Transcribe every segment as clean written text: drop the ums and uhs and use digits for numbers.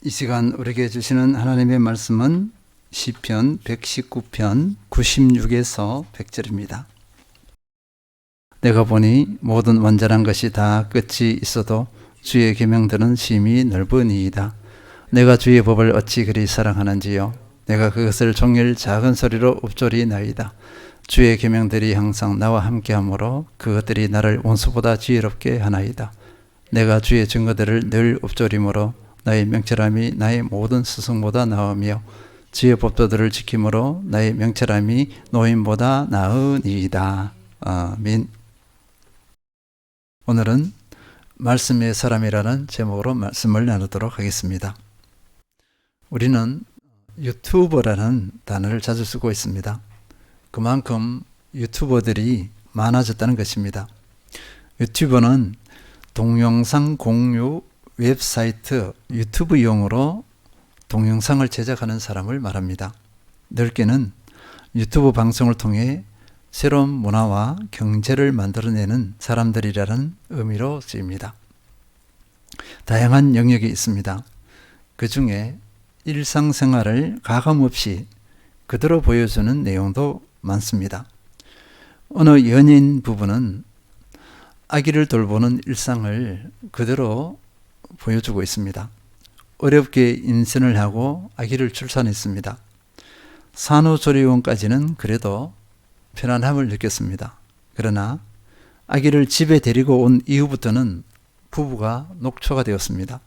이 시간 우리에게 주시는 하나님의 말씀은 시편 119편 96에서 100절입니다. 내가 보니 모든 완전한 것이 다 끝이 있어도 주의 계명들은 심히 넓으니이다. 내가 주의 법을 어찌 그리 사랑하는지요. 내가 그것을 종일 작은 소리로 읊조리나이다. 주의 계명들이 항상 나와 함께하므로 그것들이 나를 원수보다 지혜롭게 하나이다. 내가 주의 증거들을 늘 읊조림으로 나의 명철함이 나의 모든 스승보다 나으며 주의 법도들을 지킴으로 나의 명철함이 노인보다 나으니이다. 아멘. 오늘은 말씀의 사람이라는 제목으로 말씀을 나누도록 하겠습니다. 우리는 유튜버라는 단어를 자주 쓰고 있습니다. 그만큼 유튜버들이 많아졌다는 것입니다. 유튜버는 동영상 공유 웹사이트 유튜브용으로 동영상을 제작하는 사람을 말합니다. 넓게는 유튜브 방송을 통해 새로운 문화와 경제를 만들어내는 사람들이라는 의미로 쓰입니다. 다양한 영역이 있습니다. 그 중에 일상생활을 가감없이 그대로 보여주는 내용도 많습니다. 어느 연인 부부는 아기를 돌보는 일상을 그대로 보여주고 있습니다. 어렵게 임신을 하고 아기를 출산했습니다. 산후조리원까지는 그래도 편안함을 느꼈습니다. 그러나 아기를 집에 데리고 온 이후부터는 부부가 녹초가 되었습니다.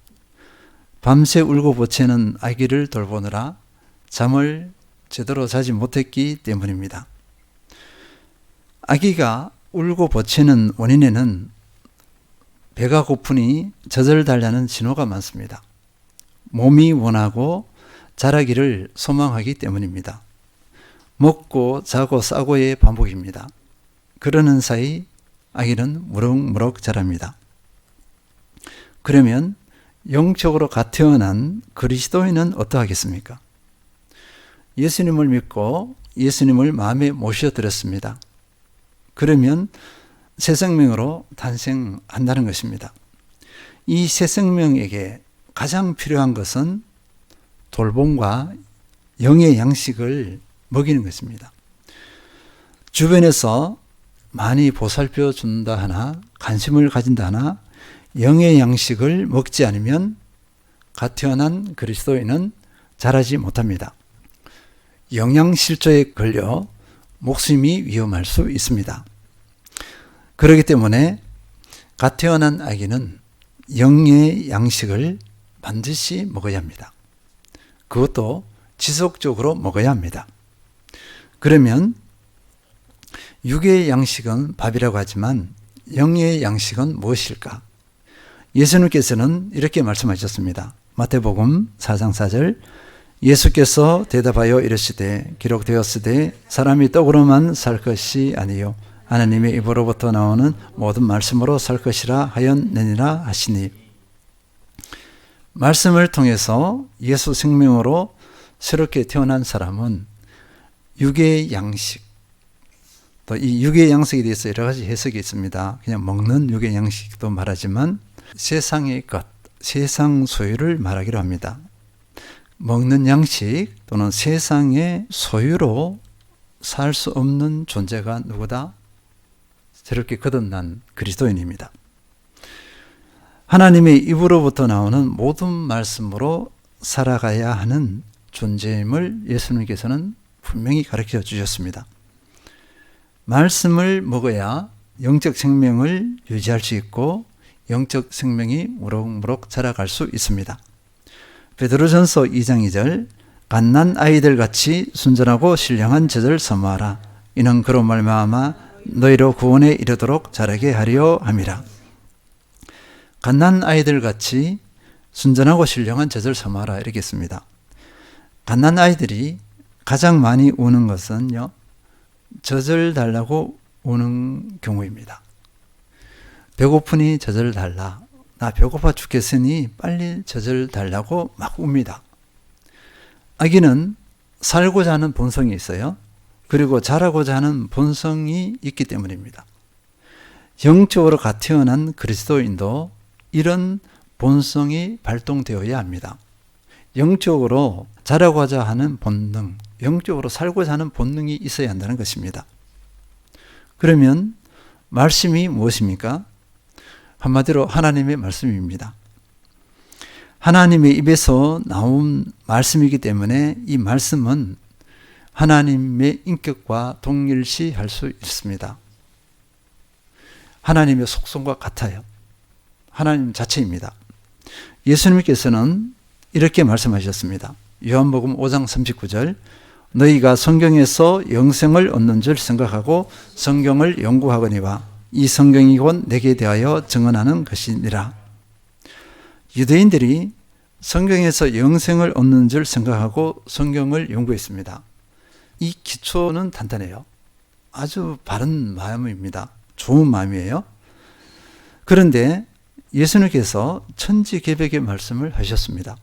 밤새 울고 보채는 아기를 돌보느라 잠을 제대로 자지 못했기 때문입니다. 아기가 울고 보채는 원인에는 배가 고프니 젖을 달라는 신호가 많습니다. 몸이 원하고 자라기를 소망하기 때문입니다. 먹고 자고 싸고의 반복입니다. 그러는 사이 아기는 무럭무럭 자랍니다. 그러면 영적으로 갓 태어난 그리스도인은 어떠하겠습니까? 예수님을 믿고 예수님을 마음에 모셔드렸습니다. 그러면 새 생명으로 탄생한다는 것입니다. 이 새 생명에게 가장 필요한 것은 돌봄과 영의 양식을 먹이는 것입니다. 주변에서 많이 보살펴 준다 하나 관심을 가진다 하나 영의 양식을 먹지 않으면 갓 태어난 그리스도인은 자라지 못합니다. 영양실조에 걸려 목숨이 위험할 수 있습니다. 그렇기 때문에 갓 태어난 아기는 영의 양식을 반드시 먹어야 합니다. 그것도 지속적으로 먹어야 합니다. 그러면 육의 양식은 밥이라고 하지만 영의 양식은 무엇일까? 예수님께서는 이렇게 말씀하셨습니다. 마태복음 4장 4절 예수께서 대답하여 이르시되 기록되었으되 사람이 떡으로만 살 것이 아니요 하나님의 입으로부터 나오는 모든 말씀으로 살 것이라 하였느니라 하시니, 말씀을 통해서 예수 생명으로 새롭게 태어난 사람은 육의 양식, 또 이 육의 양식에 대해서 여러 가지 해석이 있습니다. 그냥 먹는 육의 양식도 말하지만 세상의 것, 세상 소유를 말하기로 합니다. 먹는 양식 또는 세상의 소유로 살 수 없는 존재가 누구다? 새롭게 거듭난 그리스도인입니다. 하나님의 입으로부터 나오는 모든 말씀으로 살아가야 하는 존재임을 예수님께서는 분명히 가르쳐 주셨습니다. 말씀을 먹어야 영적 생명을 유지할 수 있고 영적 생명이 무럭무럭 자라갈 수 있습니다. 베드로전서 2장 2절 갓난 아이들 같이 순전하고 신령한 젖을 사모하라. 이는 그로 말미암아 너희로 구원에 이르도록 자라게 하려 함이라. 갓난 아이들 같이 순전하고 신령한 젖을 사모하라 이렇게 했습니다. 갓난 아이들이 가장 많이 우는 것은요, 젖을 달라고 우는 경우입니다. 배고프니 젖을 달라. 나 배고파 죽겠으니 빨리 젖을 달라고 막 웁니다. 아기는 살고자 하는 본성이 있어요. 그리고 자라고자 하는 본성이 있기 때문입니다. 영적으로 갓 태어난 그리스도인도 이런 본성이 발동되어야 합니다. 영적으로 자라고자 하는 본능, 영적으로 살고자 하는 본능이 있어야 한다는 것입니다. 그러면 말씀이 무엇입니까? 한마디로 하나님의 말씀입니다. 하나님의 입에서 나온 말씀이기 때문에 이 말씀은 하나님의 인격과 동일시할 수 있습니다. 하나님의 속성과 같아요. 하나님 자체입니다. 예수님께서는 이렇게 말씀하셨습니다. 요한복음 5장 39절, 너희가 성경에서 영생을 얻는 줄 생각하고 성경을 연구하거니와 이 성경이 곧 내게 대하여 증언하는 것이니라. 유대인들이 성경에서 영생을 얻는 줄 생각하고 성경을 연구했습니다. 이 기초는 단단해요. 아주 바른 마음입니다. 좋은 마음이에요. 그런데 예수님께서 천지개벽의 말씀을 하셨습니다.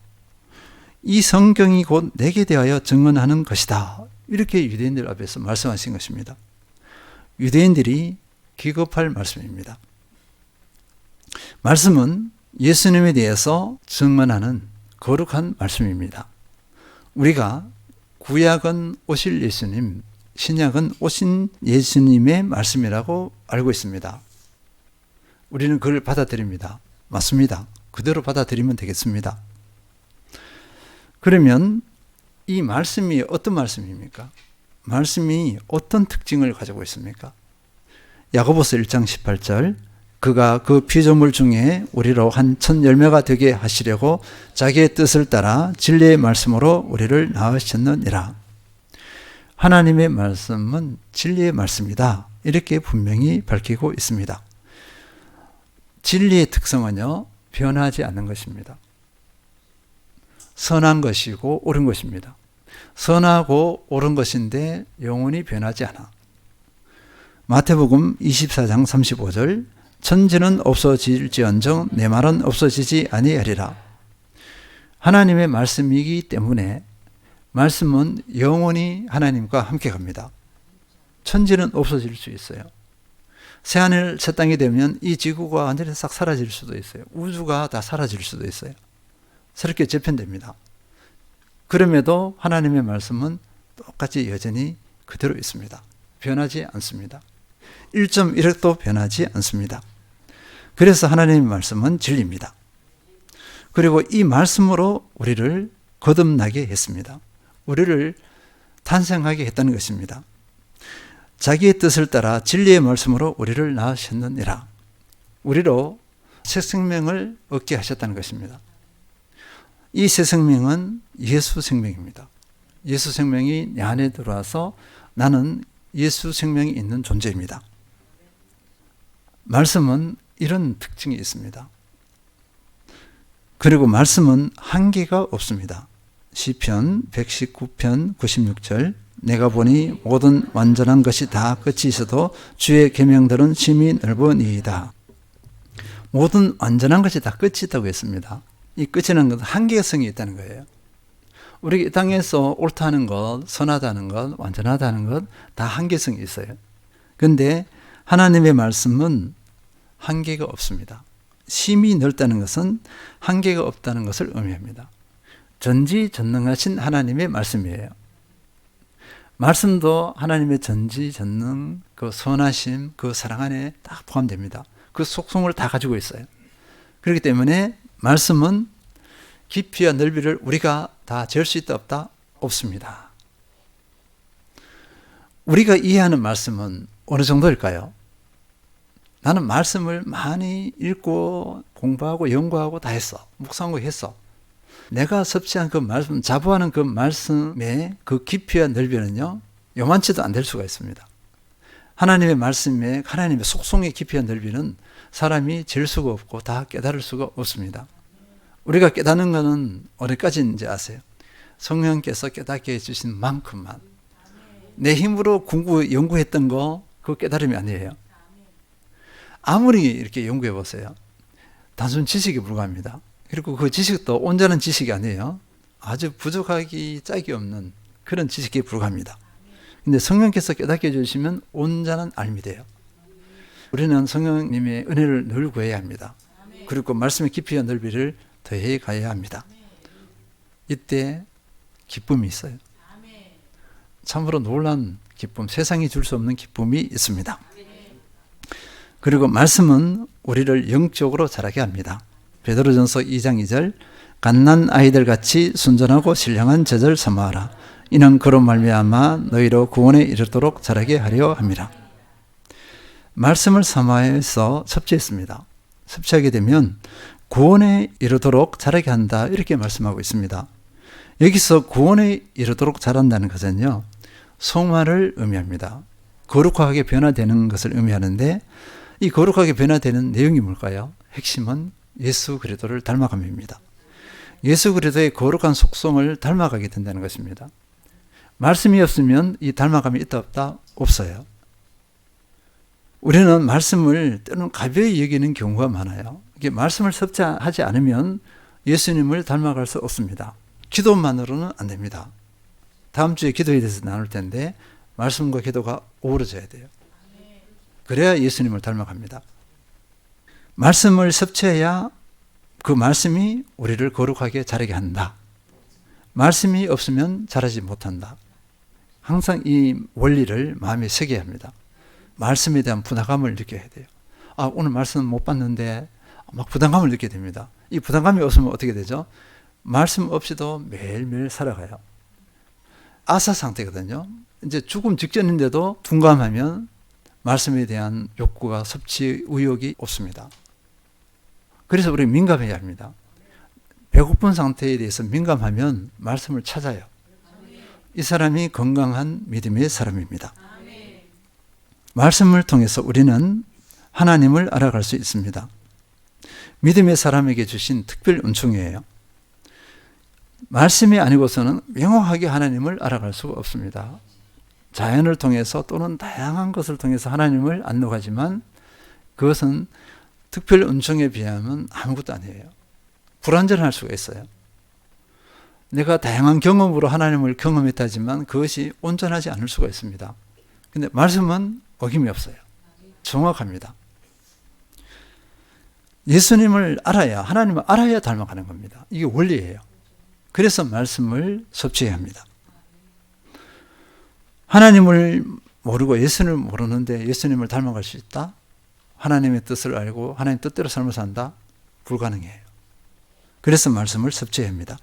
이 성경이 곧 내게 대하여 증언하는 것이다. 이렇게 유대인들 앞에서 말씀하신 것입니다. 유대인들이 기겁할 말씀입니다. 말씀은 예수님에 대해서 증언하는 거룩한 말씀입니다. 우리가 구약은 오실 예수님, 신약은 오신 예수님의 말씀이라고 알고 있습니다. 우리는 그걸 받아들입니다. 맞습니다. 그대로 받아들이면 되겠습니다. 그러면 이 말씀이 어떤 말씀입니까? 말씀이 어떤 특징을 가지고 있습니까? 야고보서 1장 18절, 그가 그 피조물 중에 우리로 한 천 열매가 되게 하시려고 자기의 뜻을 따라 진리의 말씀으로 우리를 낳으셨느니라. 하나님의 말씀은 진리의 말씀이다. 이렇게 분명히 밝히고 있습니다. 진리의 특성은요, 변하지 않는 것입니다. 선한 것이고 옳은 것입니다. 선하고 옳은 것인데 영원히 변하지 않아. 마태복음 24장 35절, 천지는 없어질지언정 내 말은 없어지지 아니하리라. 하나님의 말씀이기 때문에 말씀은 영원히 하나님과 함께 갑니다. 천지는 없어질 수 있어요. 새하늘 새 땅이 되면 이 지구가 완전히 싹 사라질 수도 있어요. 우주가 다 사라질 수도 있어요. 새롭게 재편됩니다. 그럼에도 하나님의 말씀은 똑같이 여전히 그대로 있습니다. 변하지 않습니다. 1.1획도 변하지 않습니다. 그래서 하나님의 말씀은 진리입니다. 그리고 이 말씀으로 우리를 거듭나게 했습니다. 우리를 탄생하게 했다는 것입니다. 자기의 뜻을 따라 진리의 말씀으로 우리를 낳으셨느니라. 우리로 새 생명을 얻게 하셨다는 것입니다. 이 새 생명은 예수 생명입니다. 예수 생명이 내 안에 들어와서 나는 예수 생명이 있는 존재입니다. 말씀은 이런 특징이 있습니다. 그리고 말씀은 한계가 없습니다. 시편 119편 96절, 내가 보니 모든 완전한 것이 다 끝이 있어도 주의 계명들은 심히 넓으니이다. 모든 완전한 것이 다 끝이 있다고 했습니다. 이 끝이라는 것은 한계성이 있다는 거예요. 우리 이 땅에서 옳다는 것, 선하다는 것, 완전하다는 것 다 한계성이 있어요. 그런데 하나님의 말씀은 한계가 없습니다. 심히 넓다는 것은 한계가 없다는 것을 의미합니다. 전지전능하신 하나님의 말씀이에요. 말씀도 하나님의 전지전능, 그 선하심, 그 사랑 안에 딱 포함됩니다. 그 속성을 다 가지고 있어요. 그렇기 때문에 말씀은 깊이와 넓이를 우리가 다 잴 수 있다 없다? 없습니다. 우리가 이해하는 말씀은 어느 정도일까요? 나는 말씀을 많이 읽고 공부하고 연구하고 다 했어. 묵상하고 했어. 내가 섭취한 그 말씀, 자부하는 그 말씀의 그 깊이와 넓이는요, 요만치도 안 될 수가 있습니다. 하나님의 말씀에, 하나님의 속성의 깊이와 넓이는 사람이 잴 수가 없고 다 깨달을 수가 없습니다. 우리가 깨닫는 것은 어디까지인지 아세요? 성령께서 깨닫게 해주신 만큼만. 내 힘으로 연구했던 거, 그거 깨달음이 아니에요. 아무리 이렇게 연구해 보세요. 단순 지식에 불과합니다. 그리고 그 지식도 온전한 지식이 아니에요. 아주 부족하기 짝이 없는 그런 지식에 불과합니다. 근데 성령께서 깨닫게 해주시면 온전한 알미 돼요. 우리는 성령님의 은혜를 늘 구해야 합니다. 그리고 말씀의 깊이와 넓이를 더해 가야 합니다. 이때 기쁨이 있어요. 참으로 놀라운 기쁨, 세상이 줄 수 없는 기쁨이 있습니다. 그리고 말씀은 우리를 영적으로 자라게 합니다. 베드로전서 2장 2절 갓난 아이들 같이 순전하고 신령한 젖을 사모하라. 이는 그로 말미암아 너희로 구원에 이르도록 자라게 하려 함이라. 말씀을 사모해서 섭취했습니다. 섭취하게 되면 구원에 이르도록 자라게 한다 이렇게 말씀하고 있습니다. 여기서 구원에 이르도록 자란다는 것은요, 성화를 의미합니다. 거룩하게 변화되는 것을 의미하는데 이 거룩하게 변화되는 내용이 뭘까요? 핵심은 예수 그리스도를 닮아감입니다. 예수 그리스도의 거룩한 속성을 닮아가게 된다는 것입니다. 말씀이 없으면 이 닮아감이 있다 없다? 없어요. 우리는 말씀을 때로는 가벼이 여기는 경우가 많아요. 이게 말씀을 섭취하지 않으면 예수님을 닮아갈 수 없습니다. 기도만으로는 안 됩니다. 다음 주에 기도에 대해서 나눌 텐데 말씀과 기도가 어우러져야 돼요. 그래야 예수님을 닮아갑니다. 말씀을 섭취해야 그 말씀이 우리를 거룩하게 자라게 한다. 말씀이 없으면 자라지 못한다. 항상 이 원리를 마음에 새겨야 합니다. 말씀에 대한 부담감을 느껴야 돼요. 아, 오늘 말씀 못 봤는데 막 부담감을 느끼게 됩니다. 이 부담감이 없으면 어떻게 되죠? 말씀 없이도 매일매일 살아가요. 아사 상태거든요. 이제 죽음 직전인데도 둔감하면 말씀에 대한 욕구가 섭취 의욕이 없습니다. 그래서 우리 민감해야 합니다. 배고픈 상태에 대해서 민감하면 말씀을 찾아요. 이 사람이 건강한 믿음의 사람입니다. 말씀을 통해서 우리는 하나님을 알아갈 수 있습니다. 믿음의 사람에게 주신 특별 은총이에요. 말씀이 아니고서는 명확하게 하나님을 알아갈 수가 없습니다. 자연을 통해서 또는 다양한 것을 통해서 하나님을 안노하지만 그것은 특별 은총에 비하면 아무것도 아니에요. 불완전할 수가 있어요. 내가 다양한 경험으로 하나님을 경험했다지만 그것이 온전하지 않을 수가 있습니다. 근데 말씀은 어김이 없어요. 정확합니다. 예수님을 알아야, 하나님을 알아야 닮아가는 겁니다. 이게 원리예요. 그래서 말씀을 섭취해야 합니다. 하나님을 모르고 예수님을 모르는데 예수님을 닮아갈 수 있다? 하나님의 뜻을 알고 하나님 뜻대로 삶을 산다? 불가능해요. 그래서 말씀을 섭취해야 합니다.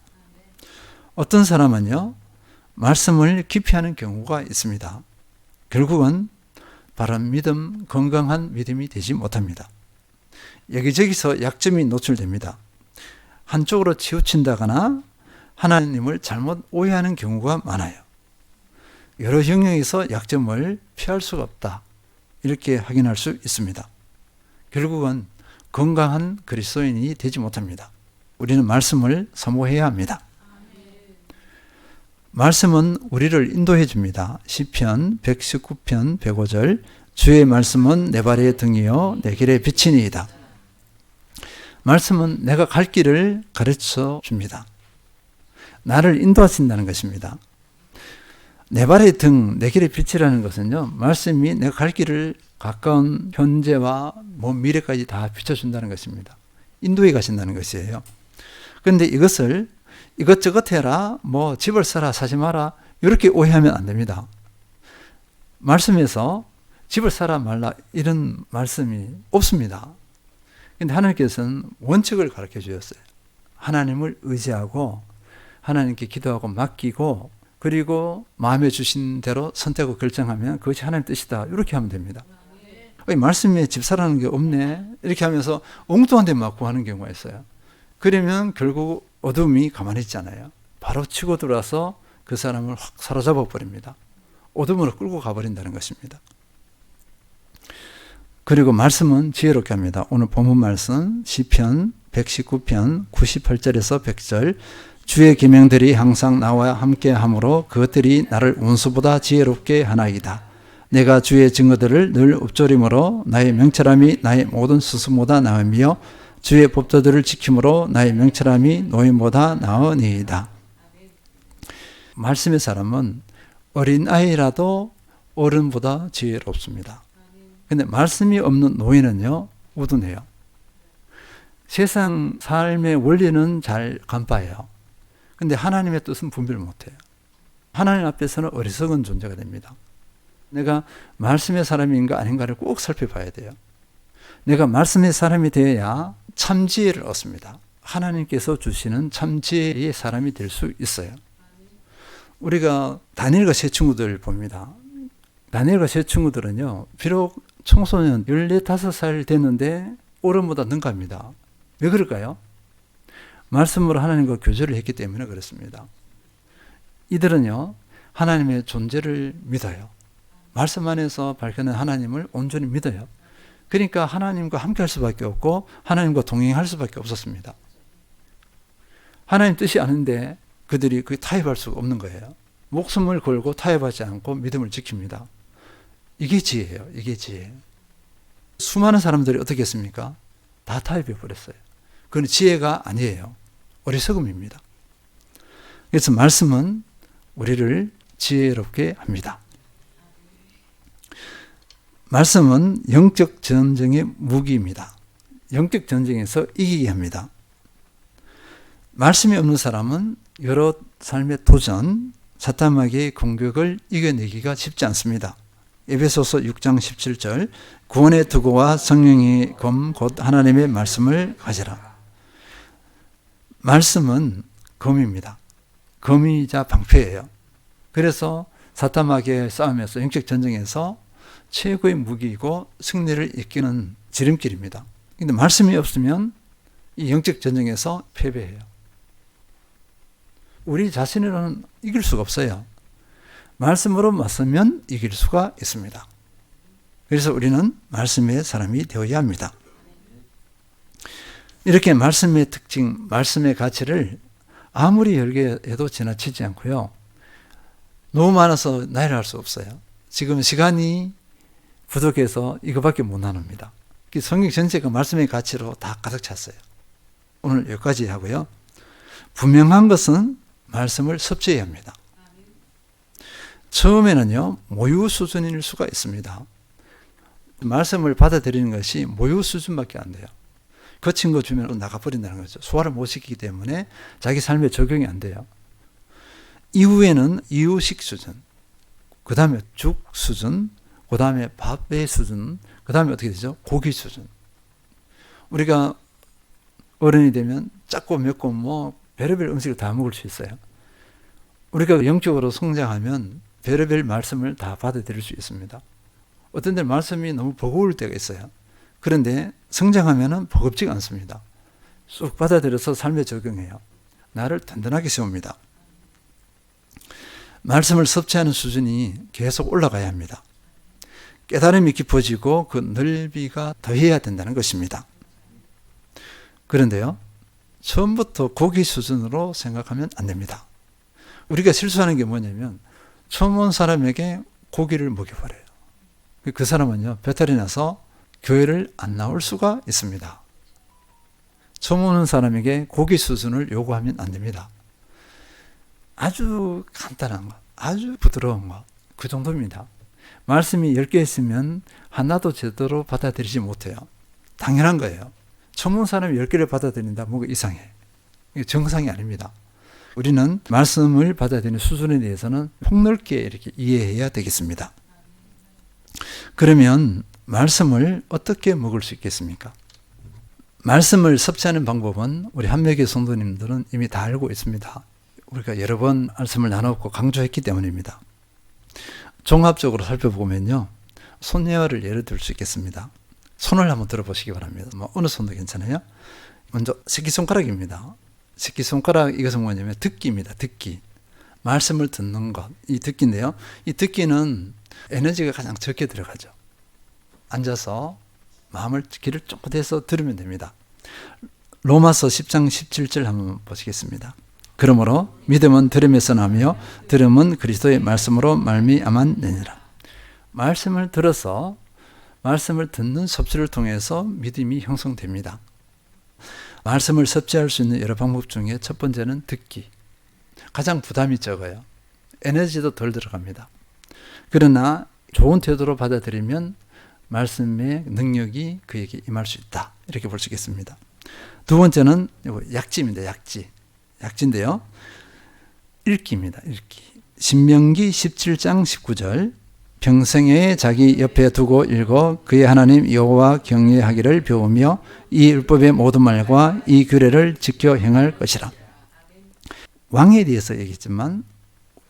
어떤 사람은요, 말씀을 기피하는 경우가 있습니다. 결국은 바른 믿음, 건강한 믿음이 되지 못합니다. 여기저기서 약점이 노출됩니다. 한쪽으로 치우친다거나 하나님을 잘못 오해하는 경우가 많아요. 여러 영역에서 약점을 피할 수가 없다. 이렇게 확인할 수 있습니다. 결국은 건강한 그리스도인이 되지 못합니다. 우리는 말씀을 사모해야 합니다. 말씀은 우리를 인도해 줍니다. 시편 119편 105절 주의 말씀은 내 발의 등이요 내 길의 빛이니이다. 말씀은 내가 갈 길을 가르쳐 줍니다. 나를 인도하신다는 것입니다. 내 발의 등, 내 길의 빛이라는 것은요, 말씀이 내가 갈 길을 가까운 현재와 미래까지 다 비춰준다는 것입니다. 인도해 가신다는 것이에요. 그런데 이것을 이것저것 해라, 집을 사라, 사지 마라, 이렇게 오해하면 안 됩니다. 말씀에서 집을 사라 말라 이런 말씀이 없습니다. 그런데 하나님께서는 원칙을 가르쳐 주셨어요. 하나님을 의지하고 하나님께 기도하고 맡기고 그리고 마음에 주신 대로 선택하고 결정하면 그것이 하나님 뜻이다. 이렇게 하면 됩니다. 말씀에 집 사라는 게 없네. 이렇게 하면서 엉뚱한 데 막 구하는 경우가 있어요. 그러면 결국 어둠이 가만히 있잖아요. 바로 치고 들어와서 그 사람을 확 사로잡아 버립니다. 어둠으로 끌고 가버린다는 것입니다. 그리고 말씀은 지혜롭게 합니다. 오늘 본문 말씀 시편 119편 98절에서 100절 주의 계명들이 항상 나와 함께하므로 그것들이 나를 원수보다 지혜롭게 하나이다. 내가 주의 증거들을 늘 읊조림으로 나의 명철함이 나의 모든 스승보다 나으며 주의 법도들을 지킴으로 나의 명철함이 노인보다 나으니이다. 말씀의 사람은 어린아이라도 어른보다 지혜롭습니다. 그런데 말씀이 없는 노인은요, 우둔해요. 세상 삶의 원리는 잘 간파해요. 근데 하나님의 뜻은 분별 못해요. 하나님 앞에서는 어리석은 존재가 됩니다. 내가 말씀의 사람인가 아닌가를 꼭 살펴봐야 돼요. 내가 말씀의 사람이 되어야 참지혜를 얻습니다. 하나님께서 주시는 참지혜의 사람이 될 수 있어요. 우리가 다니엘과 세 친구들 봅니다. 다니엘과 세 친구들은요, 비록 청소년 14~15살 됐는데 어른보다 능가합니다. 왜 그럴까요? 말씀으로 하나님과 교제를 했기 때문에 그렇습니다. 이들은요, 하나님의 존재를 믿어요. 말씀 안에서 밝혀낸 하나님을 온전히 믿어요. 그러니까 하나님과 함께 할 수밖에 없고 하나님과 동행할 수밖에 없었습니다. 하나님 뜻이 아닌데 그들이 타협할 수가 없는 거예요. 목숨을 걸고 타협하지 않고 믿음을 지킵니다. 이게 지혜예요. 이게 지혜. 수많은 사람들이 어떻게 했습니까? 다 타협해 버렸어요. 그건 지혜가 아니에요. 어리석음입니다. 그래서 말씀은 우리를 지혜롭게 합니다. 말씀은 영적 전쟁의 무기입니다. 영적 전쟁에서 이기게 합니다. 말씀이 없는 사람은 여러 삶의 도전, 사탄마귀의 공격을 이겨내기가 쉽지 않습니다. 에베소서 6장 17절 구원의 투구와 성령의 검 곧 하나님의 말씀을 가지라. 말씀은 검입니다. 검이자 방패예요. 그래서 사탄마귀의 싸움에서 영적 전쟁에서 최고의 무기이고 승리를 이끄는 지름길입니다. 그런데 말씀이 없으면 이 영적 전쟁에서 패배해요. 우리 자신으로는 이길 수가 없어요. 말씀으로 맞서면 이길 수가 있습니다. 그래서 우리는 말씀의 사람이 되어야 합니다. 이렇게 말씀의 특징, 말씀의 가치를 아무리 열개해도 지나치지 않고요. 너무 많아서 나열할 수 없어요. 지금 시간이 부족해서 이거밖에 못 나눕니다. 성경 전체가 말씀의 가치로 다 가득 찼어요. 오늘 여기까지 하고요. 분명한 것은 말씀을 섭취해야 합니다. 처음에는요, 모유 수준일 수가 있습니다. 말씀을 받아들이는 것이 모유 수준밖에 안 돼요. 거친 거 주면 나가버린다는 거죠. 소화를 못 시키기 때문에 자기 삶에 적용이 안 돼요. 이후에는 이유식 수준, 그 다음에 죽 수준, 그 다음에 밥의 수준, 그 다음에 어떻게 되죠? 고기 수준. 우리가 어른이 되면 작고 맵고 뭐 별의별 음식을 다 먹을 수 있어요. 우리가 영적으로 성장하면 별의별 말씀을 다 받아들일 수 있습니다. 어떤 때 말씀이 너무 버거울 때가 있어요. 그런데 성장하면 버겁지가 않습니다. 쑥 받아들여서 삶에 적용해요. 나를 든든하게 세웁니다. 말씀을 섭취하는 수준이 계속 올라가야 합니다. 깨달음이 깊어지고 그 넓이가 더해야 된다는 것입니다. 그런데요, 처음부터 고기 수준으로 생각하면 안 됩니다. 우리가 실수하는 게 뭐냐면 처음 온 사람에게 고기를 먹여버려요. 그 사람은요, 배탈이 나서 교회를 안 나올 수가 있습니다. 처음 오는 사람에게 고기 수준을 요구하면 안 됩니다. 아주 간단한 것, 아주 부드러운 것, 그 정도입니다. 말씀이 10개 있으면 하나도 제대로 받아들이지 못해요. 당연한 거예요. 처음 온 사람이 10개를 받아들인다, 뭔가 이상해. 이게 정상이 아닙니다. 우리는 말씀을 받아들이는 수준에 대해서는 폭넓게 이렇게 이해해야 되겠습니다. 그러면 말씀을 어떻게 먹을 수 있겠습니까? 말씀을 섭취하는 방법은 우리 한명의 성도님들은 이미 다 알고 있습니다. 우리가 여러 번 말씀을 나눴고 강조했기 때문입니다. 종합적으로 살펴보면요, 손예화를 예를 들 수 있겠습니다. 손을 한번 들어보시기 바랍니다. 어느 손도 괜찮아요. 먼저 새끼손가락입니다. 새끼손가락, 이것은 뭐냐면 듣기입니다. 듣기. 말씀을 듣는 것. 이 듣기인데요. 이 듣기는 에너지가 가장 적게 들어가죠. 앉아서 마음을 귀를 쫑긋해서 들으면 됩니다. 로마서 10장 17절 한번 보시겠습니다. 그러므로 믿음은 들음에서 나며 들음은 그리스도의 말씀으로 말미암았느니라. 말씀을 들어서 말씀을 듣는 섭취를 통해서 믿음이 형성됩니다. 말씀을 섭취할 수 있는 여러 방법 중에 첫 번째는 듣기. 가장 부담이 적어요. 에너지도 덜 들어갑니다. 그러나 좋은 태도로 받아들이면 말씀의 능력이 그에게 임할 수 있다. 이렇게 볼 수 있겠습니다. 두 번째는 약지입니다. 약지. 약지인데요. 읽기입니다. 읽기. 신명기 17장 19절 평생에 자기 옆에 두고 읽어 그의 하나님 여호와 경외하기를 배우며 이 율법의 모든 말과 이 규례를 지켜 행할 것이라. 왕에 대해서 얘기했지만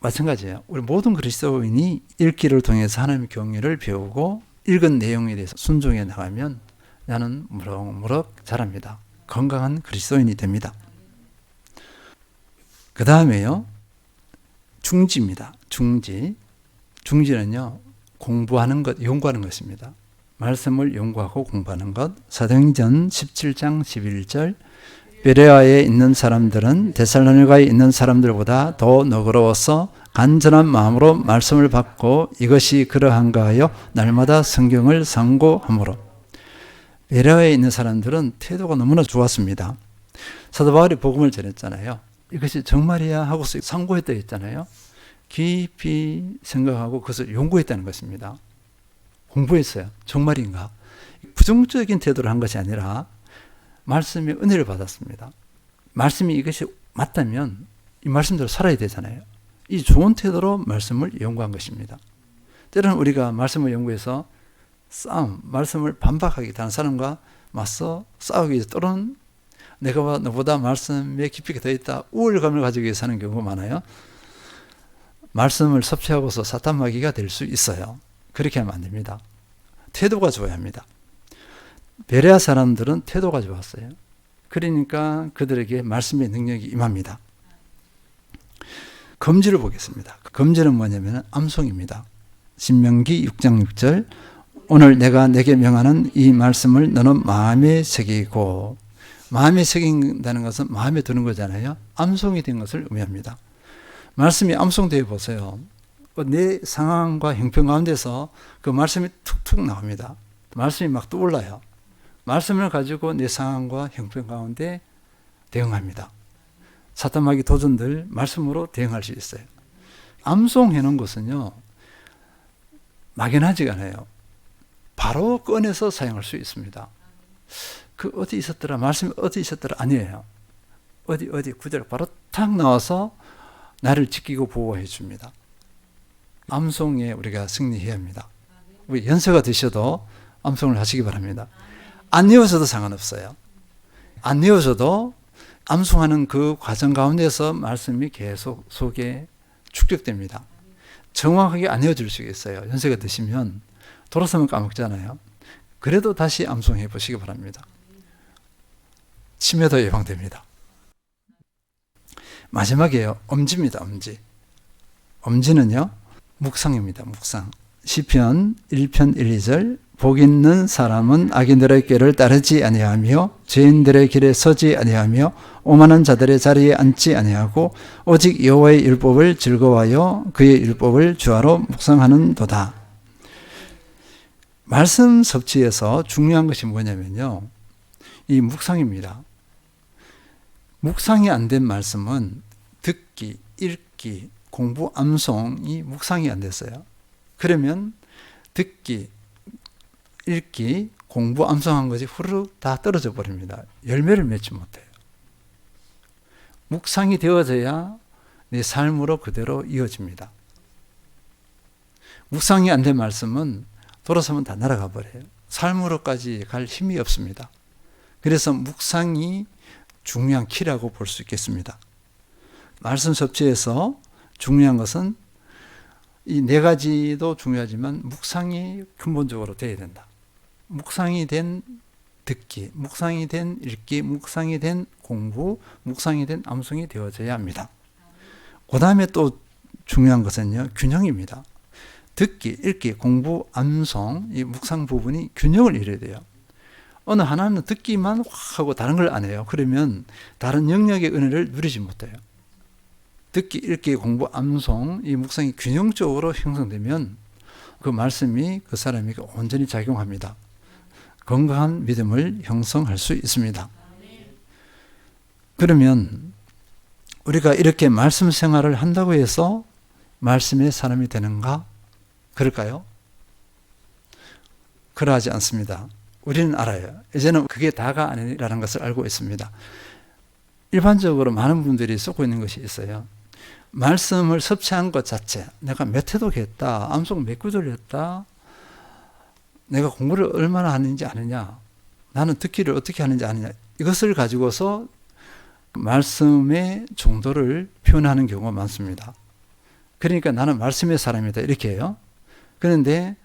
마찬가지예요. 우리 모든 그리스도인이 읽기를 통해서 하나님의 경외를 배우고 읽은 내용에 대해서 순종해 나가면 나는 무럭무럭 자랍니다. 건강한 그리스도인이 됩니다. 그 다음에요. 중지입니다. 중지. 중지는요. 공부하는 것, 연구하는 것입니다. 말씀을 연구하고 공부하는 것. 사도행전 17장 11절 베레아에 있는 사람들은 데살로니가에 있는 사람들보다 더 너그러워서 간절한 마음으로 말씀을 받고 이것이 그러한가 하여 날마다 성경을 상고하므로. 베레아에 있는 사람들은 태도가 너무나 좋았습니다. 사도 바울이 복음을 전했잖아요. 이것이 정말이야 하고서 상고했다 했잖아요. 깊이 생각하고 그것을 연구했다는 것입니다. 공부했어요. 정말인가? 부정적인 태도를 한 것이 아니라 말씀의 은혜를 받았습니다. 말씀이 이것이 맞다면 이 말씀대로 살아야 되잖아요. 이 좋은 태도로 말씀을 연구한 것입니다. 때로는 우리가 말씀을 연구해서 말씀을 반박하기, 다른 사람과 맞서 싸우기 위해서 또는 내가 너보다 말씀에 깊이가 더 있다, 우월감을 가지기 위해서 하는 경우가 많아요. 말씀을 섭취하고서 사탄마귀가 될 수 있어요. 그렇게 하면 안 됩니다. 태도가 좋아야 합니다. 베레아 사람들은 태도가 좋았어요. 그러니까 그들에게 말씀의 능력이 임합니다. 검지를 보겠습니다. 검지는 뭐냐면 암송입니다. 신명기 6장 6절 오늘 내가 내게 명하는 이 말씀을 너는 마음에 새기고, 마음에 새긴다는 것은 마음에 드는 거잖아요. 암송이 된 것을 의미합니다. 말씀이 암송되어 보세요. 내 상황과 형편 가운데서 그 말씀이 툭툭 나옵니다. 말씀이 막 떠올라요. 말씀을 가지고 내 상황과 형편 가운데 대응합니다. 사탄마귀 도전들 말씀으로 대응할 수 있어요. 암송해 놓은 것은요, 막연하지가 않아요. 바로 꺼내서 사용할 수 있습니다. 그 어디 있었더라, 말씀이 어디 있었더라 아니에요. 어디 구절 바로 탁 나와서 나를 지키고 보호해 줍니다. 암송에 우리가 승리해야 합니다. 우리 연세가 드셔도 암송을 하시기 바랍니다. 안 외워서도 상관없어요. 안 외워서도 암송하는 그 과정 가운데서 말씀이 계속 속에 축적됩니다. 정확하게 안 외워질 수 있어요. 연세가 드시면 돌아서면 까먹잖아요. 그래도 다시 암송해 보시기 바랍니다. 치매도 예방됩니다. 마지막이에요. 엄지입니다. 엄지. 엄지는요, 묵상입니다. 묵상. 시편 1편 1, 2절 복 있는 사람은 악인들의 꾀를 따르지 아니하며 죄인들의 길에 서지 아니하며 오만한 자들의 자리에 앉지 아니하고 오직 여호와의 율법을 즐거워하여 그의 율법을 주하로 묵상하는도다. 말씀 섭취에서 중요한 것이 뭐냐면요, 이 묵상입니다. 묵상이 안 된 말씀은 듣기, 읽기, 공부, 암송이 묵상이 안 됐어요. 그러면 듣기, 읽기, 공부, 암송한 것이 후루룩 다 떨어져 버립니다. 열매를 맺지 못해요. 묵상이 되어져야 내 삶으로 그대로 이어집니다. 묵상이 안 된 말씀은 돌아서면 다 날아가 버려요. 삶으로까지 갈 힘이 없습니다. 그래서 묵상이 중요한 키라고 볼 수 있겠습니다. 말씀 섭취에서 중요한 것은 이 네 가지도 중요하지만 묵상이 근본적으로 돼야 된다. 묵상이 된 듣기, 묵상이 된 읽기, 묵상이 된 공부, 묵상이 된 암송이 되어져야 합니다. 그 다음에 또 중요한 것은요, 균형입니다. 듣기, 읽기, 공부, 암송, 이 묵상 부분이 균형을 이뤄야 돼요. 어느 하나는 듣기만 확 하고 다른 걸 안 해요. 그러면 다른 영역의 은혜를 누리지 못해요. 듣기, 읽기, 공부, 암송, 이 묵상이 균형적으로 형성되면 그 말씀이 그 사람에게 온전히 작용합니다. 건강한 믿음을 형성할 수 있습니다. 그러면 우리가 이렇게 말씀 생활을 한다고 해서 말씀의 사람이 되는가? 그럴까요? 그러하지 않습니다. 우리는 알아요. 이제는 그게 다가 아니라는 것을 알고 있습니다. 일반적으로 많은 분들이 쏟고 있는 것이 있어요. 말씀을 섭취한 것 자체, 내가 몇 회독 했다, 암송 몇 구절 했다, 내가 공부를 얼마나 하는지 아느냐, 나는 듣기를 어떻게 하는지 아느냐, 이것을 가지고서 말씀의 정도를 표현하는 경우가 많습니다. 그러니까 나는 말씀의 사람이다 이렇게 해요. 그런데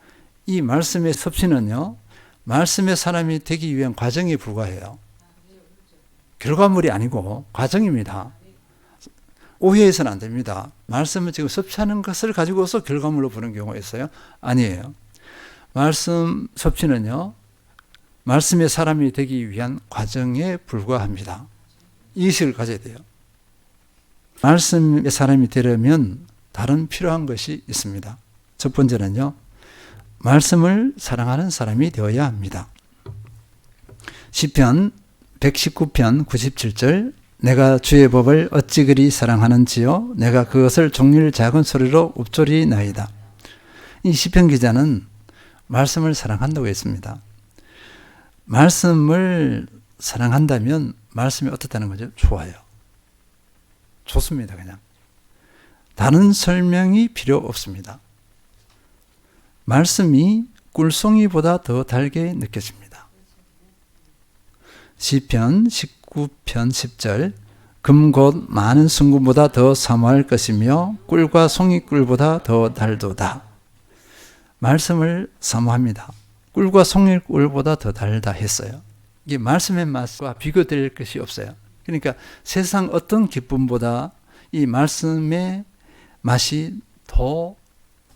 이 말씀의 섭취는요, 말씀의 사람이 되기 위한 과정에 불과해요. 결과물이 아니고 과정입니다. 오해해서는 안 됩니다. 말씀을 지금 섭취하는 것을 가지고서 결과물로 보는 경우가 있어요? 아니에요. 말씀 섭취는요, 말씀의 사람이 되기 위한 과정에 불과합니다. 이 의식을 가져야 돼요. 말씀의 사람이 되려면 다른 필요한 것이 있습니다. 첫 번째는요, 말씀을 사랑하는 사람이 되어야 합니다. 시편 119편 97절, 내가 주의 법을 어찌 그리 사랑하는지요, 내가 그것을 종일 작은 소리로 읊조리나이다. 이 시편 기자는 말씀을 사랑한다고 했습니다. 말씀을 사랑한다면 말씀이 어떻다는 거죠? 좋아요. 좋습니다. 그냥 다른 설명이 필요 없습니다. 말씀이 꿀송이보다 더 달게 느껴집니다. 시편 19편 10절, 금 곧 많은 순금보다 더 사모할 것이며 꿀과 송이꿀보다 더 달도다. 말씀을 사모합니다. 꿀과 송이꿀보다 더 달다 했어요. 이게 말씀의 맛과 비교될 것이 없어요. 그러니까 세상 어떤 기쁨보다 이 말씀의 맛이 더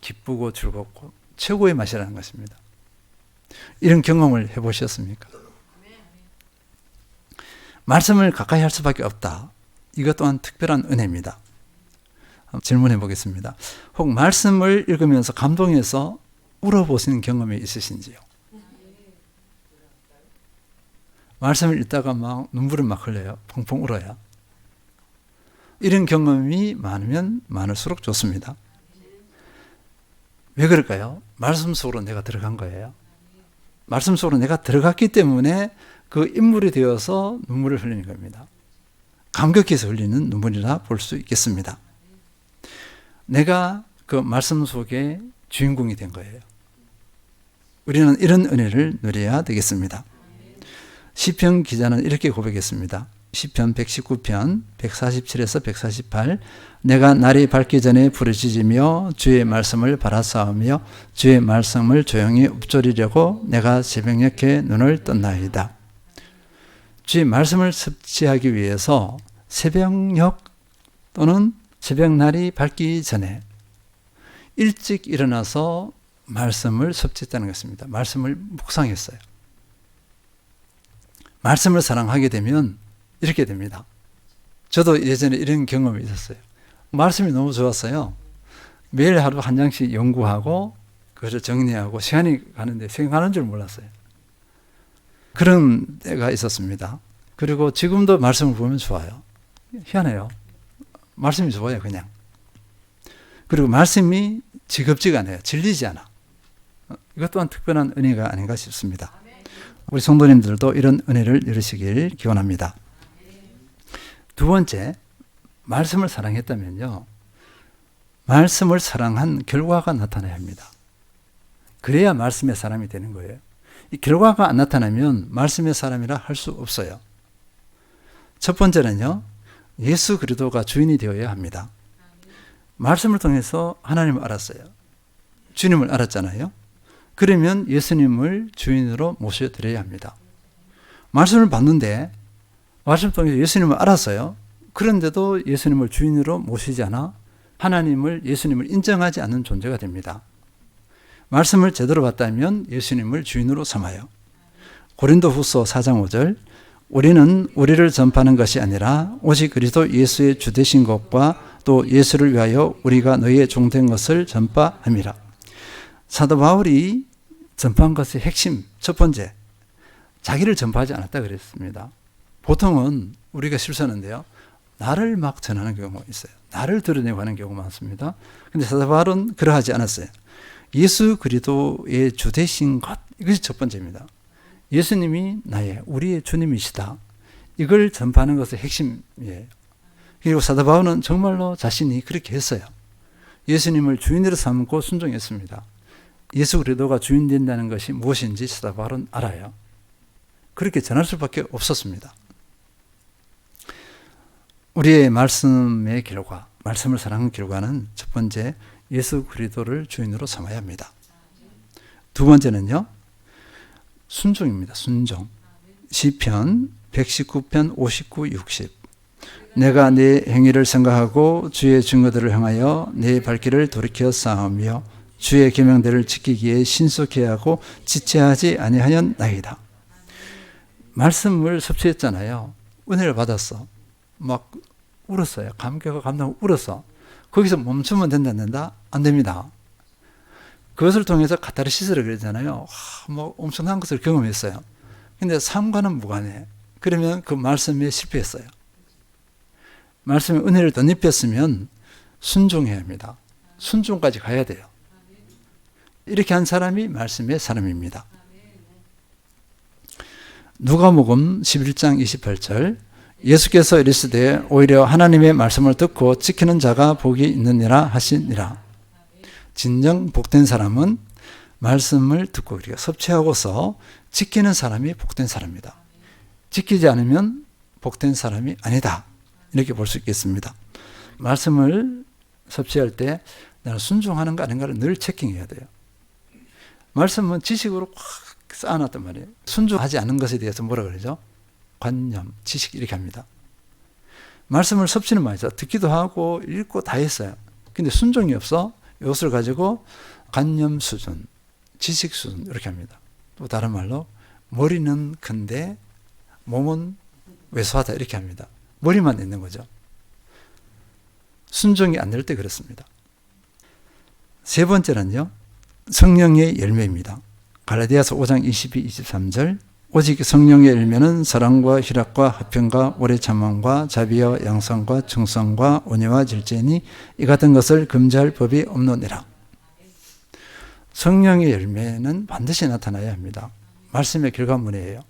기쁘고 즐겁고 최고의 맛이라는 것입니다. 이런 경험을 해보셨습니까? 말씀을 가까이 할 수밖에 없다. 이것 또한 특별한 은혜입니다. 질문해 보겠습니다. 혹 말씀을 읽으면서 감동해서 울어보신 경험이 있으신지요? 말씀을 읽다가 막 눈물이 막 흘려요. 펑펑 울어요. 이런 경험이 많으면 많을수록 좋습니다. 왜 그럴까요? 말씀 속으로 내가 들어간 거예요. 말씀 속으로 내가 들어갔기 때문에 그 인물이 되어서 눈물을 흘리는 겁니다. 감격해서 흘리는 눈물이라 볼 수 있겠습니다. 내가 그 말씀 속에 주인공이 된 거예요. 우리는 이런 은혜를 누려야 되겠습니다. 시편 기자는 이렇게 고백했습니다. 시편 119편 147에서 148, 내가 날이 밝기 전에 부르짖으며 주의 말씀을 바라싸우며 주의 말씀을 조용히 읊조리려고 내가 새벽녘에 눈을 떴나이다. 주의 말씀을 섭취하기 위해서 새벽녘 또는 새벽날이 밝기 전에 일찍 일어나서 말씀을 섭취했다는 것입니다. 말씀을 묵상했어요. 말씀을 사랑하게 되면 이렇게 됩니다. 저도 예전에 이런 경험이 있었어요. 말씀이 너무 좋았어요. 매일 하루 한 장씩 연구하고 그것을 정리하고 시간이 가는데 생각하는 줄 몰랐어요. 그런 때가 있었습니다. 그리고 지금도 말씀을 보면 좋아요. 희한해요. 말씀이 좋아요, 그냥. 그리고 말씀이 지겹지가 않아요. 질리지 않아. 이것 또한 특별한 은혜가 아닌가 싶습니다. 우리 성도님들도 이런 은혜를 누리시길 기원합니다. 두 번째, 말씀을 사랑했다면요, 말씀을 사랑한 결과가 나타나야 합니다. 그래야 말씀의 사람이 되는 거예요. 이 결과가 안 나타나면 말씀의 사람이라 할 수 없어요. 첫 번째는요, 예수 그리스도가 주인이 되어야 합니다. 말씀을 통해서 하나님을 알았어요. 주님을 알았잖아요. 그러면 예수님을 주인으로 모셔드려야 합니다. 말씀을 받는데 말씀 통해서 예수님을 알았어요. 그런데도 예수님을 주인으로 모시지 않아 하나님을, 예수님을 인정하지 않는 존재가 됩니다. 말씀을 제대로 받다면 예수님을 주인으로 삼아요. 고린도후서 4장 5절, 우리는 우리를 전파하는 것이 아니라 오직 그리스도 예수의 주되신 것과 또 예수를 위하여 우리가 너희의 종된 것을 전파함이라. 사도 바울이 전파한 것의 핵심, 첫 번째, 자기를 전파하지 않았다 그랬습니다. 보통은 우리가 실수하는데요, 나를 막 전하는 경우가 있어요. 나를 드러내고 하는 경우가 많습니다. 그런데 사도 바울은 그러하지 않았어요. 예수 그리스도의 주되신 것, 이것이 첫 번째입니다. 예수님이 우리의 주님이시다. 이걸 전파하는 것의 핵심이에요. 그리고 사도 바울은 정말로 자신이 그렇게 했어요. 예수님을 주인으로 삼고 순종했습니다. 예수 그리스도가 주인 된다는 것이 무엇인지 사도 바울은 알아요. 그렇게 전할 수밖에 없었습니다. 우리의 말씀의 결과, 말씀을 사랑하는 결과는 첫 번째, 예수 그리스도를 주인으로 삼아야 합니다. 두 번째는요, 순종입니다. 순종. 시편 119편 59, 60. 내가 네 행위를 생각하고 주의 증거들을 향하여 네 발길을 돌이켜 싸우며 주의 계명들을 지키기에 신속해야 하고 지체하지 아니하였나이다. 말씀을 섭취했잖아요. 은혜를 받았어. 막 울었어요. 감격과 감동을 울었어. 거기서 멈추면 된다? 안 됩니다. 그것을 통해서 카타르시스를 그러잖아요. 뭐 엄청난 것을 경험했어요. 근데 삶과는 무관해. 그러면 그 말씀에 실패했어요. 말씀에 은혜를 덧입혔으면 순종해야 합니다. 순종까지 가야 돼요. 이렇게 한 사람이 말씀의 사람입니다. 누가복음 11장 28절 예수께서 이르시되 오히려 하나님의 말씀을 듣고 지키는 자가 복이 있느니라 하시니라. 진정 복된 사람은 말씀을 듣고 우리가 섭취하고서 지키는 사람이 복된 사람이다. 지키지 않으면 복된 사람이 아니다. 이렇게 볼 수 있겠습니다. 말씀을 섭취할 때 나는 순종하는가 아닌가를 늘 체킹해야 돼요. 말씀은 지식으로 확 쌓아놨단 말이에요. 순종하지 않는 것에 대해서 뭐라 그러죠? 관념, 지식 이렇게 합니다. 말씀을 섭취는 많이 했어. 듣기도 하고 읽고 다 했어요. 근데 순종이 없어. 이것을 가지고 관념 수준, 지식 수준 이렇게 합니다. 또 다른 말로 머리는 큰데 몸은 왜소하다 이렇게 합니다. 머리만 있는 거죠. 순종이 안 될 때 그렇습니다. 세 번째는요. 성령의 열매입니다. 갈라디아서 5장 22, 23절 오직 성령의 열매는 사랑과 희락과 화평과 오래 참음과 자비와 양선과 충성과 온유와 질제니 이 같은 것을 금지할 법이 없노니라. 성령의 열매는 반드시 나타나야 합니다. 말씀의 결과물이에요.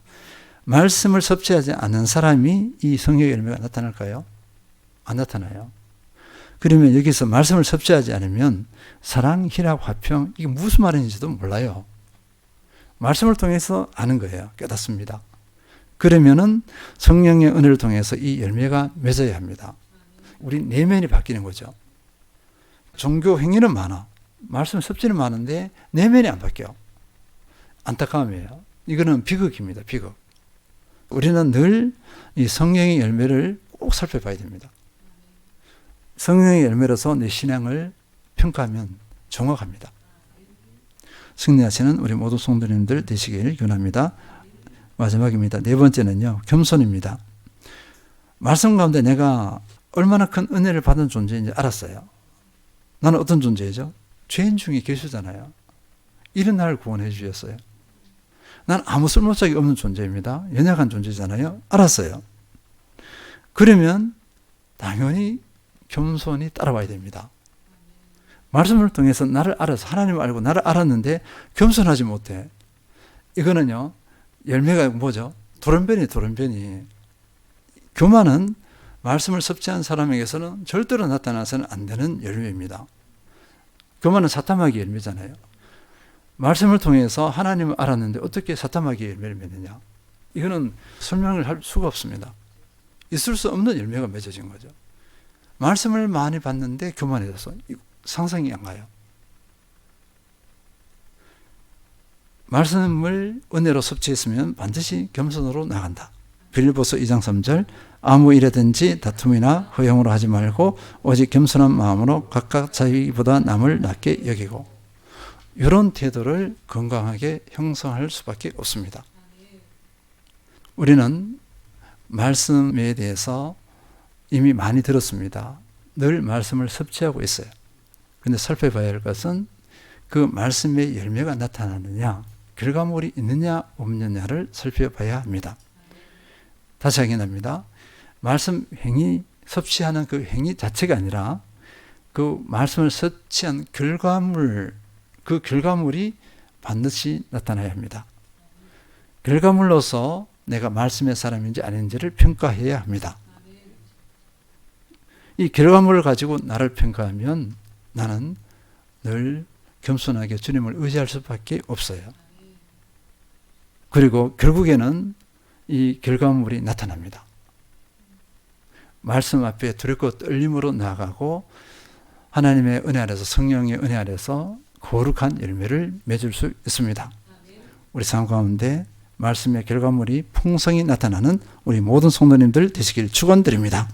말씀을 섭취하지 않는 사람이 이 성령의 열매가 나타날까요? 안 나타나요. 그러면 여기서 말씀을 섭취하지 않으면 사랑, 희락, 화평 이게 무슨 말인지도 몰라요. 말씀을 통해서 아는 거예요. 깨닫습니다. 그러면은 성령의 은혜를 통해서 이 열매가 맺어야 합니다. 우리 내면이 바뀌는 거죠. 종교 행위는 많아. 말씀 섭취는 많은데 내면이 안 바뀌어. 안타까움이에요. 이거는 비극입니다. 비극. 우리는 늘 이 성령의 열매를 꼭 살펴봐야 됩니다. 성령의 열매로서 내 신앙을 평가하면 정확합니다. 승리하시는 우리 모두 성도님들 되시길 기원합니다. 마지막입니다. 네 번째는요. 겸손입니다. 말씀 가운데 내가 얼마나 큰 은혜를 받은 존재인지 알았어요. 나는 어떤 존재이죠? 죄인 중에 계시잖아요. 이런 나를 구원해 주셨어요. 난 아무 쓸모짝이 없는 존재입니다. 연약한 존재잖아요. 알았어요. 그러면 당연히 겸손히 따라와야 됩니다. 말씀을 통해서 나를 알아서 하나님을 알고 나를 알았는데 겸손하지 못해. 이거는요. 열매가 뭐죠? 돌연변이. 교만은 말씀을 섭취한 사람에게서는 절대로 나타나서는 안 되는 열매입니다. 교만은 사탄마귀 열매잖아요. 말씀을 통해서 하나님을 알았는데 어떻게 사탄마귀 열매를 맺느냐? 이거는 설명을 할 수가 없습니다. 있을 수 없는 열매가 맺어진 거죠. 말씀을 많이 받는데 교만해져서 상상이 안 가요. 말씀을 은혜로 섭취했으면 반드시 겸손으로 나간다. 빌립보서 2장 3절 아무 일에든지 다툼이나 허용으로 하지 말고 오직 겸손한 마음으로 각각 자기보다 남을 낮게 여기고 이런 태도를 건강하게 형성할 수밖에 없습니다. 우리는 말씀에 대해서 이미 많이 들었습니다. 늘 말씀을 섭취하고 있어요. 그런데 살펴봐야 할 것은 그 말씀의 열매가 나타나느냐, 결과물이 있느냐 없느냐를 살펴봐야 합니다. 다시 확인합니다. 말씀 행위, 섭취하는 그 행위 자체가 아니라 그 말씀을 섭취한 결과물, 그 결과물이 반드시 나타나야 합니다. 결과물로서 내가 말씀의 사람인지 아닌지를 평가해야 합니다. 이 결과물을 가지고 나를 평가하면 나는 늘 겸손하게 주님을 의지할 수밖에 없어요. 그리고 결국에는 이 결과물이 나타납니다. 말씀 앞에 두렵고 떨림으로 나아가고 하나님의 은혜 아래서, 성령의 은혜 아래서 거룩한 열매를 맺을 수 있습니다. 우리 삶 가운데 말씀의 결과물이 풍성히 나타나는 우리 모든 성도님들 되시길 축원드립니다.